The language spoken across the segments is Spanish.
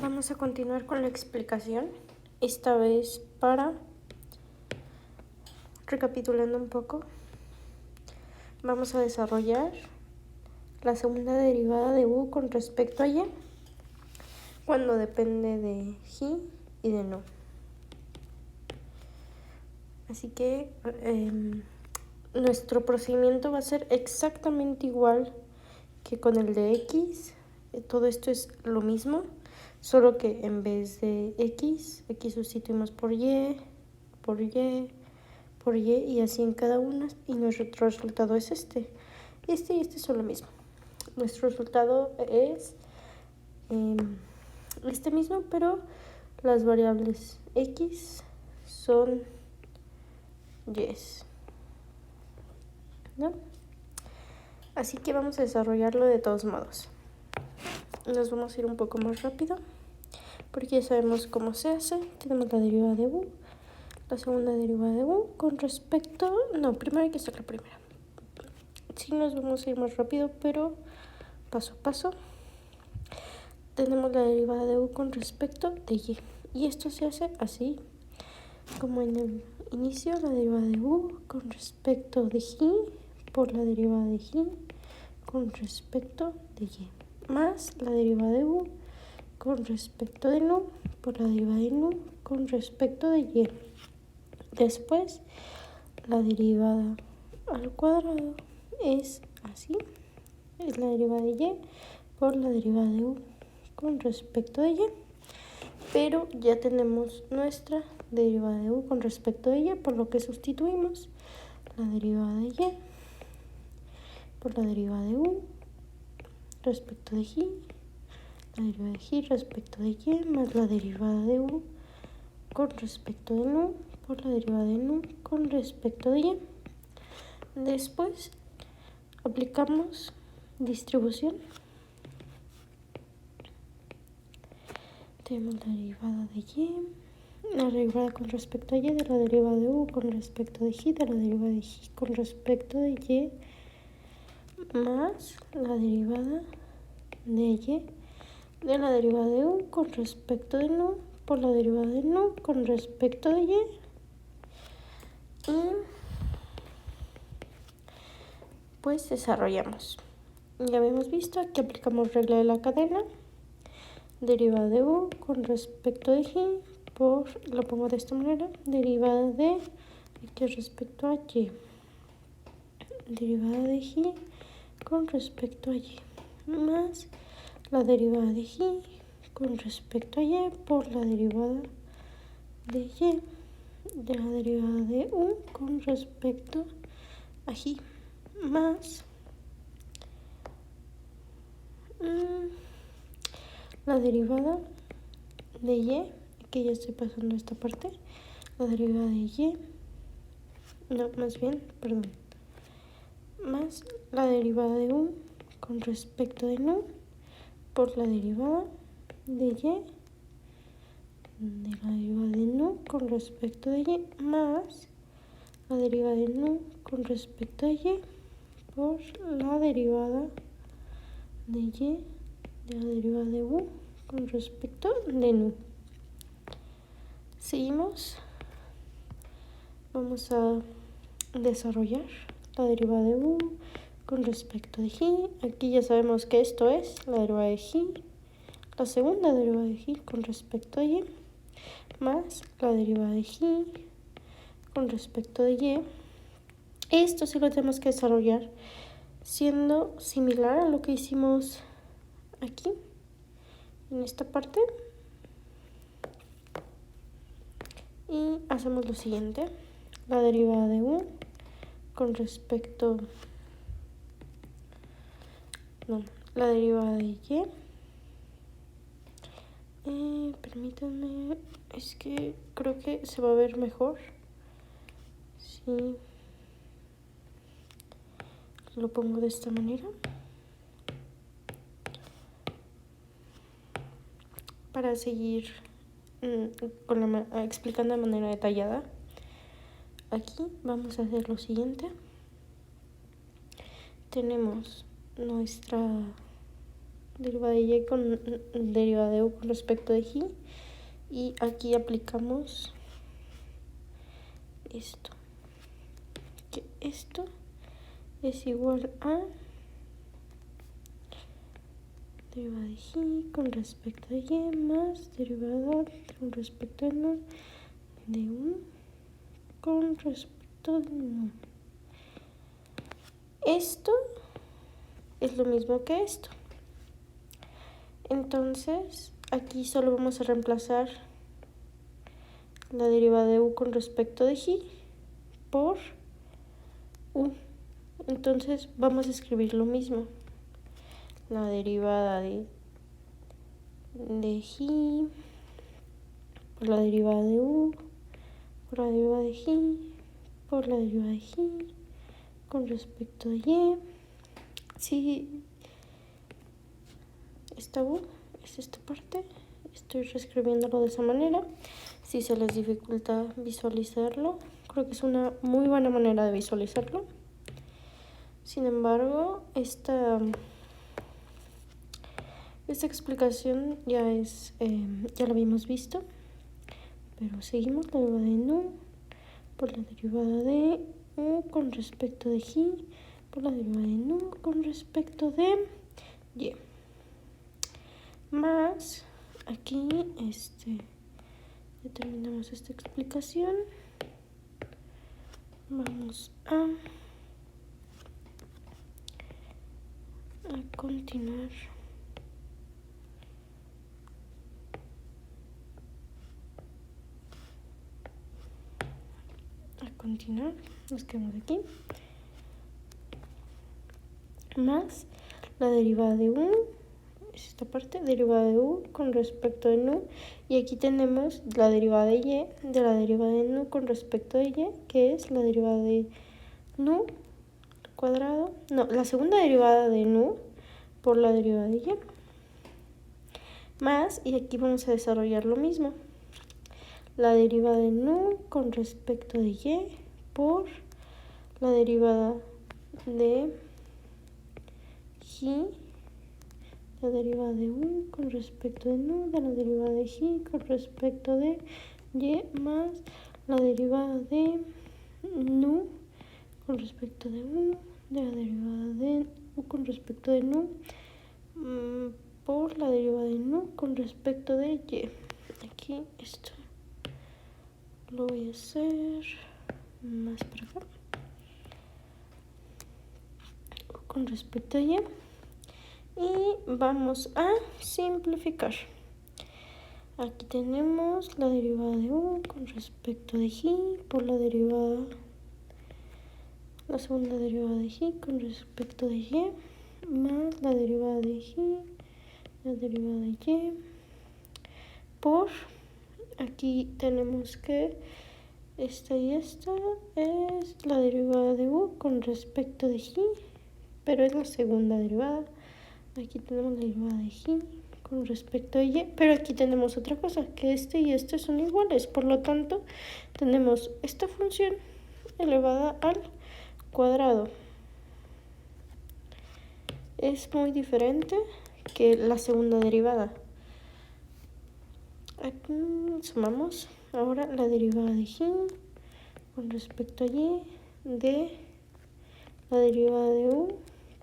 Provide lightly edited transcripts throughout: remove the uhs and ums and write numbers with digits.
Vamos a continuar con la explicación, esta vez recapitulando un poco, vamos a desarrollar la segunda derivada de u con respecto a y, cuando depende de ji y de no. Así que nuestro procedimiento va a ser exactamente igual que con el de x. Todo esto es lo mismo, solo que en vez de x, aquí sustituimos por y, por y, por y así en cada una, y nuestro resultado es este. Este y este son lo mismo. Nuestro resultado es este mismo, pero las variables x son yes, ¿no? Así que vamos a desarrollarlo de todos modos. Nos vamos a ir un poco más rápido, porque ya sabemos cómo se hace. Tenemos la derivada de u, la segunda derivada de u con respecto... No, primero hay que hacer la primera. Sí, nos vamos a ir más rápido, pero paso a paso. Tenemos la derivada de u con respecto de y. Y esto se hace así, como en el inicio, la derivada de u con respecto de ji por la derivada de ji con respecto de y, más la derivada de u con respecto de nu por la derivada de nu con respecto de y. Después, la derivada al cuadrado es así, es la derivada de y por la derivada de u con respecto de y, pero ya tenemos nuestra derivada de u con respecto de y, por lo que sustituimos la derivada de y por la derivada de u respecto de ji, la derivada de ji respecto de y, más la derivada de u con respecto de nu por la derivada de nu con respecto de y. Después aplicamos distribución. Tenemos la derivada de y, la derivada con respecto a y de la derivada de u con respecto de ji, de la derivada de ji con respecto de y, más la derivada de y de la derivada de u con respecto de nu por la derivada de nu con respecto de y. Y pues desarrollamos. Ya habíamos visto que aplicamos regla de la cadena, derivada de u con respecto de ji por, lo pongo de esta manera, derivada de aquí respecto a y, derivada de ji con respecto a y, más la derivada de ji con respecto a y por la derivada de y de la derivada de u con respecto a ji, más la derivada de y, que ya estoy pasando esta parte, la derivada de y, no, más bien, perdón, más la derivada de u con respecto de nu por la derivada de y de la derivada de nu con respecto de y, más la derivada de nu con respecto a y por la derivada de y de la derivada de u con respecto de nu. Seguimos. Vamos a desarrollar la derivada de u con respecto de ji. Aquí ya sabemos que esto es la derivada de ji, la segunda derivada de ji con respecto a y, más la derivada de ji con respecto de y. Esto sí lo tenemos que desarrollar siendo similar a lo que hicimos aquí, en esta parte. Y hacemos lo siguiente, la derivada de u con respecto, no, la derivada de y, permítanme, es que creo que se va a ver mejor si lo pongo de esta manera, para seguir explicando de manera detallada. Aquí vamos a hacer lo siguiente. Tenemos nuestra derivada de y con derivada de u con respecto de y. Y aquí aplicamos esto. Que esto es igual a derivada de y con respecto de y más derivada con respecto de nu de u con respecto de nu. Esto es lo mismo que esto. Entonces, aquí solo vamos a reemplazar la derivada de u con respecto de y por u. Entonces, vamos a escribir lo mismo. La derivada de y por la derivada de u por la derivada de y por la derivada de y con respecto de y. Si esta u es esta parte, estoy reescribiéndolo de esa manera. Si se les dificulta visualizarlo, creo que es una muy buena manera de visualizarlo. Sin embargo, esta explicación ya la habíamos visto, pero seguimos la derivada de nu por la derivada de u con respecto de y por la derivada de nu con respecto de y. Más aquí ya terminamos esta explicación. Vamos a continuar. Nos quedamos aquí. Más la derivada de u, es esta parte, derivada de u con respecto de nu. Y aquí tenemos la derivada de y de la derivada de nu con respecto de y, que es la derivada de nu cuadrado. No, la segunda derivada de nu por la derivada de y. Más, y aquí vamos a desarrollar lo mismo. La derivada de nu con respecto de y por la derivada de y, la derivada de u con respecto de nu, de la derivada de y con respecto de y, más la derivada de nu con respecto de u, de la derivada de u con respecto de nu, por la derivada de nu con respecto de y. Aquí esto lo voy a hacer más para acá. Con respecto a y. Y vamos a simplificar. Aquí tenemos la derivada de u con respecto de y por la derivada, la segunda derivada de y con respecto de y, más la derivada de y, la derivada de y, por, aquí tenemos que esta y esta es la derivada de u con respecto de y, pero es la segunda derivada. Aquí tenemos la derivada de y con respecto a y, pero aquí tenemos otra cosa, que este y este son iguales. Por lo tanto, tenemos esta función elevada al cuadrado. Es muy diferente que la segunda derivada. Aquí sumamos ahora la derivada de y con respecto a y de la derivada de u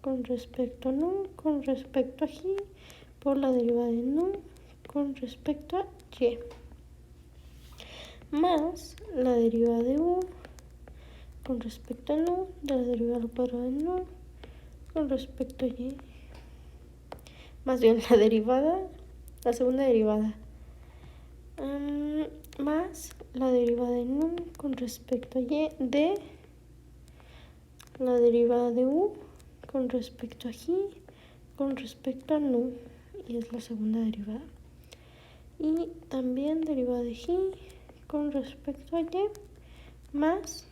con respecto a nu con respecto a y por la derivada de nu con respecto a y, más la derivada de u con respecto a nu de la derivada al cuadrado de nu con respecto a y, más bien la derivada, la segunda derivada, más la derivada de nu con respecto a y de la derivada de u con respecto a y con respecto a nu, y es la segunda derivada. Y también derivada de y con respecto a y, más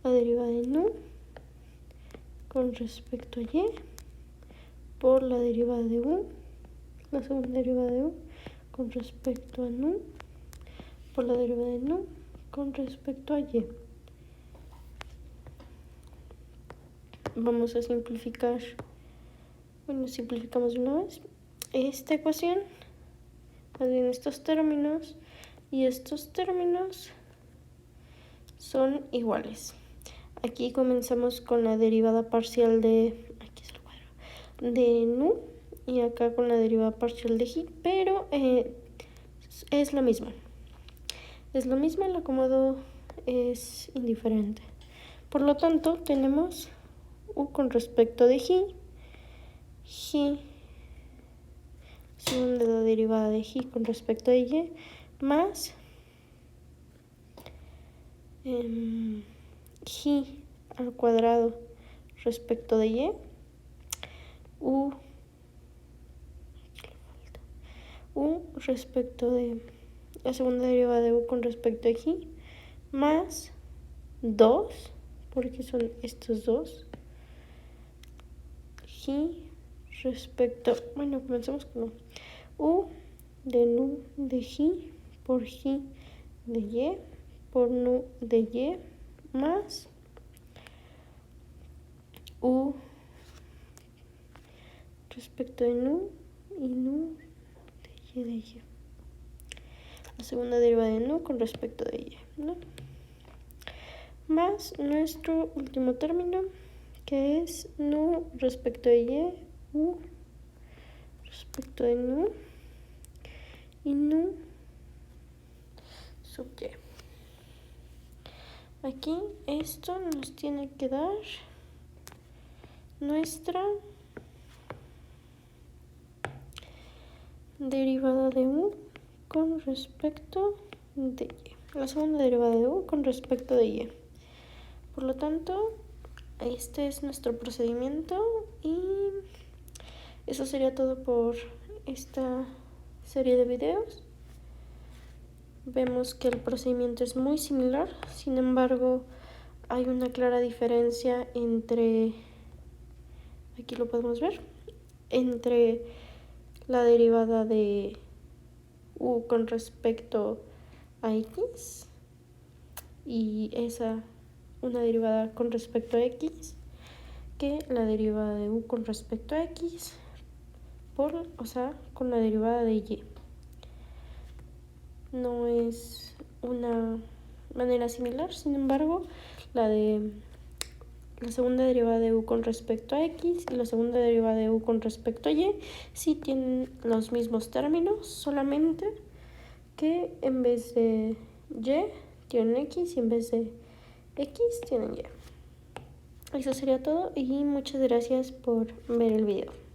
la derivada de nu con respecto a y por la derivada de u, la segunda derivada de u con respecto a nu, por la derivada de nu con respecto a y. Vamos a simplificar Bueno, simplificamos de una vez. Esta ecuación, más bien estos términos y estos términos son iguales. Aquí comenzamos con la derivada parcial de, aquí es el cuadro, de nu, y acá con la derivada parcial de ji, pero es lo mismo. Es lo mismo, el acomodo es indiferente. Por lo tanto, tenemos u con respecto de ji, segunda la derivada de ji con respecto de y, más ji al cuadrado respecto de y, u respecto de la segunda derivada de u con respecto de ji, más 2, porque son estos dos, ji respecto, bueno, comencemos con u de nu de ji por ji de y por nu de y, más u respecto de nu y nu de y. La segunda derivada de nu con respecto de y, ¿no? Más nuestro último término, que es nu respecto de y, u respecto de nu y nu sub y. Aquí esto nos tiene que dar nuestra derivada de u con respecto de y. La segunda derivada de u con respecto de y. Por lo tanto, este es nuestro procedimiento y eso sería todo por esta serie de videos. Vemos que el procedimiento es muy similar, sin embargo, hay una clara diferencia entre, aquí lo podemos ver, entre la derivada de u con respecto a x y una derivada con respecto a x, que la derivada de u con respecto a x con la derivada de y. No es una manera similar, sin embargo, la segunda derivada de u con respecto a x y la segunda derivada de u con respecto a y sí tienen los mismos términos, solamente que en vez de y tienen x y en vez de x tienen y. Eso sería todo y muchas gracias por ver el video.